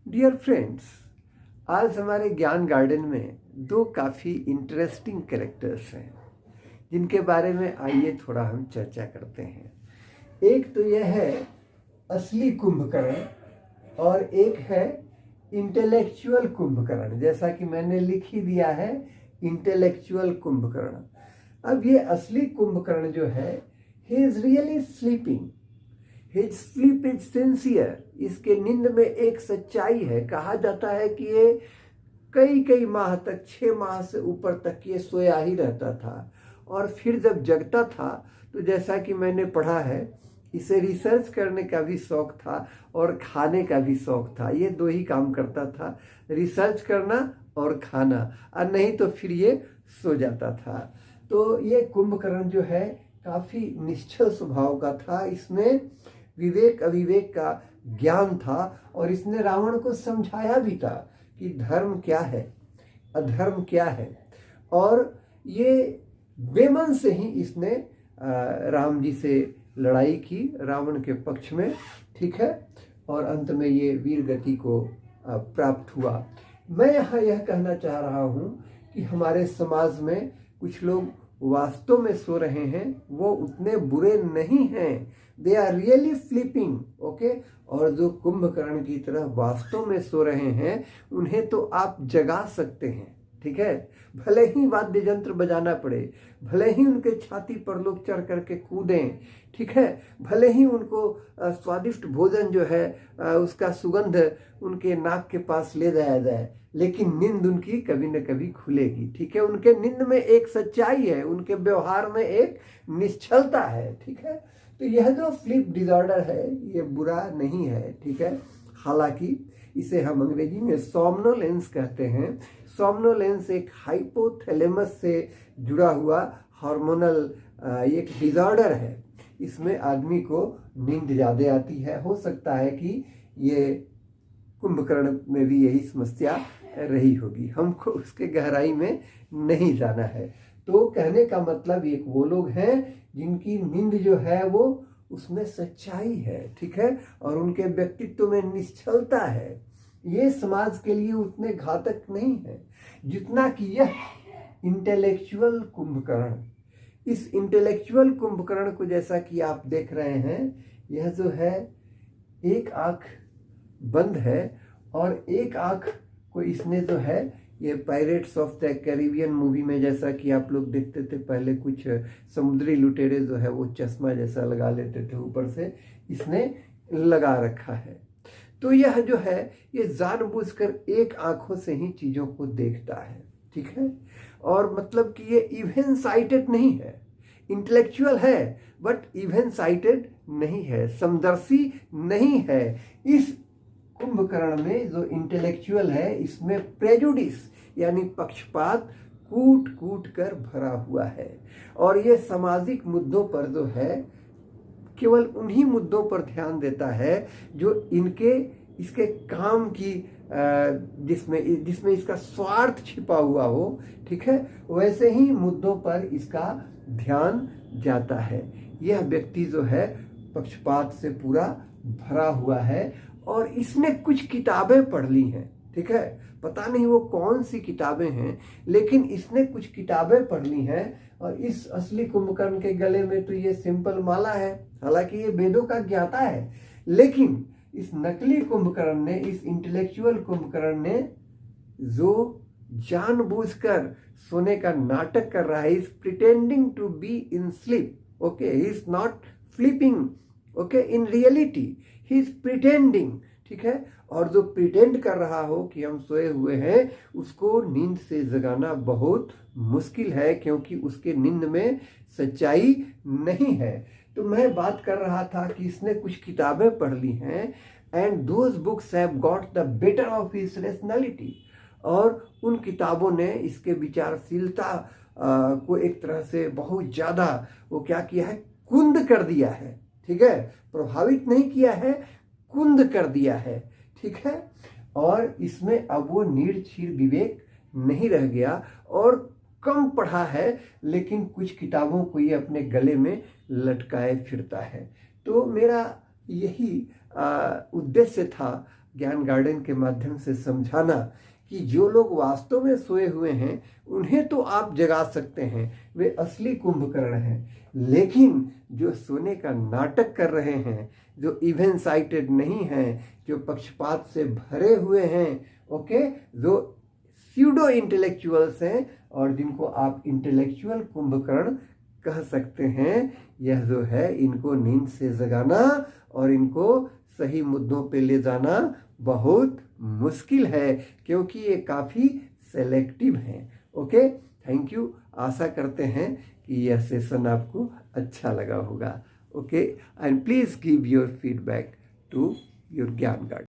Dear friends, आज हमारे ज्ञान गार्डन में दो काफ़ी इंटरेस्टिंग कैरेक्टर्स हैं जिनके बारे में आइए थोड़ा हम चर्चा करते हैं। एक तो यह है असली कुंभकर्ण और एक है इंटेलेक्चुअल कुंभकर्ण। जैसा कि मैंने लिख ही दिया है, इंटेलेक्चुअल कुंभकर्ण। अब ये असली कुंभकर्ण जो है, he is really sleeping, his sleep is sincere. इसके नींद में एक सच्चाई है। कहा जाता है कि ये कई कई माह तक, 6 माह से ऊपर तक ये सोया ही रहता था और फिर जब जगता था तो जैसा कि मैंने पढ़ा है, इसे रिसर्च करने का भी शौक था और खाने का भी शौक था। ये दो ही काम करता था, रिसर्च करना और खाना, और नहीं तो फिर ये सो जाता था। तो ये कुंभकर्ण जो है काफ़ी निश्चल स्वभाव का था। इसमें विवेक अविवेक का ज्ञान था और इसने रावण को समझाया भी था कि धर्म क्या है, अधर्म क्या है। और ये बेमन से ही इसने राम जी से लड़ाई की, रावण के पक्ष में, ठीक है, और अंत में ये वीर गति को प्राप्त हुआ। मैं यहाँ यह कहना चाह रहा हूँ कि हमारे समाज में कुछ लोग वास्तव में सो रहे हैं, वो उतने बुरे नहीं हैं, they are really sleeping, okay. और जो कुंभकर्ण की तरह वास्तव में सो रहे हैं, उन्हें तो आप जगा सकते हैं, ठीक है। भले ही वाद्य यंत्र बजाना पड़े, भले ही उनके छाती पर लोग चढ़ करके कूदें, ठीक है, भले ही उनको स्वादिष्ट भोजन जो है उसका सुगंध उनके नाक के पास ले जाया जाए, लेकिन नींद उनकी कभी न कभी खुलेगी, ठीक है। उनके नींद में एक सच्चाई है, उनके व्यवहार में एक निश्चलता है, ठीक है। तो यह जो स्लीप डिसऑर्डर है ये बुरा नहीं है, ठीक है। हालांकि इसे हम अंग्रेजी में सोमनोलेंस कहते हैं। सोमनोलेंस एक हाइपोथैलेमस से जुड़ा हुआ हार्मोनल एक डिसऑर्डर है। इसमें आदमी को नींद ज़्यादा आती है। हो सकता है कि ये कुंभकर्ण में भी यही समस्या रही होगी, हमको उसके गहराई में नहीं जाना है। तो कहने का मतलब एक वो लोग हैं जिनकी नींद जो है वो उसमें सच्चाई है, ठीक है, और उनके व्यक्तित्व में निश्चलता है। ये समाज के लिए उतने घातक नहीं है जितना कि यह इंटेलेक्चुअल कुंभकर्ण। इस इंटेलेक्चुअल कुंभकर्ण को जैसा कि आप देख रहे हैं, यह जो है एक आंख बंद है और एक आंख को इसने जो है, ये pirates of the Caribbean movie में जैसा कि आप लोग देखते थे पहले, कुछ समुद्री लुटेरे जो है वो चश्मा जैसा लगा लेते थे ऊपर से, इसने लगा रखा है। तो यह जो है ये जानबूझकर एक आंखों से ही चीज़ों को देखता है, ठीक है। और मतलब कि ये इवन साइटेड नहीं है, इंटेलेक्चुअल है बट इवन साइटेड नहीं है, समदर्शी नहीं है। इस कुंभकर्ण में जो इंटेलेक्चुअल है, इसमें प्रेजुडिस यानी पक्षपात कूट कूट कर भरा हुआ है। और ये सामाजिक मुद्दों पर जो है केवल उन्हीं मुद्दों पर ध्यान देता है जो इसके काम की जिसमें इसका स्वार्थ छिपा हुआ हो, ठीक है, वैसे ही मुद्दों पर इसका ध्यान जाता है। यह व्यक्ति जो है पक्षपात से पूरा भरा हुआ है और इसने कुछ किताबें पढ़ ली हैं, ठीक है, पता नहीं वो कौन सी किताबें हैं, लेकिन इसने कुछ किताबें पढ़ ली हैं। और इस असली कुंभकर्ण के गले में तो ये सिंपल माला है, हालांकि ये वेदों का ज्ञाता है, लेकिन इस नकली कुंभकर्ण ने, इस इंटेलेक्चुअल कुंभकर्ण ने जो जानबूझकर सोने का नाटक कर रहा है, is pretending to be in sleep, okay, he is not sleeping, okay, in reality he is pretending, ठीक है। और जो प्रिटेंड कर रहा हो कि हम सोए हुए हैं, उसको नींद से जगाना बहुत मुश्किल है, क्योंकि उसके नींद में सच्चाई नहीं है। तो मैं बात कर रहा था कि इसने कुछ किताबें पढ़ ली हैं, and those books have got the better of his rationality. और उन किताबों ने इसके विचारशीलता को एक तरह से बहुत ज़्यादा वो क्या किया है, कुंद कर दिया है, ठीक है, प्रभावित नहीं किया है, कुंद कर दिया है, ठीक है। और इसमें अब वो निर्क्षीर विवेक नहीं रह गया और कम पढ़ा है, लेकिन कुछ किताबों को ये अपने गले में लटकाए फिरता है। तो मेरा यही उद्देश्य था ज्ञान गार्डन के माध्यम से समझाना कि जो लोग वास्तव में सोए हुए हैं उन्हें तो आप जगा सकते हैं, वे असली कुंभकर्ण हैं। लेकिन जो सोने का नाटक कर रहे हैं, जो इवन साइटेड नहीं हैं, जो पक्षपात से भरे हुए हैं, ओके, जो स्यूडो इंटेलेक्चुअल्स हैं और जिनको आप इंटेलेक्चुअल कुंभकर्ण कह सकते हैं, यह जो है इनको नींद से जगाना और इनको सही मुद्दों पे ले जाना बहुत मुश्किल है, क्योंकि ये काफ़ी सेलेक्टिव हैं। Okay, thank you. आशा करते हैं कि यह सेशन आपको अच्छा लगा होगा। Okay, and please give your feedback to your Gyan garden.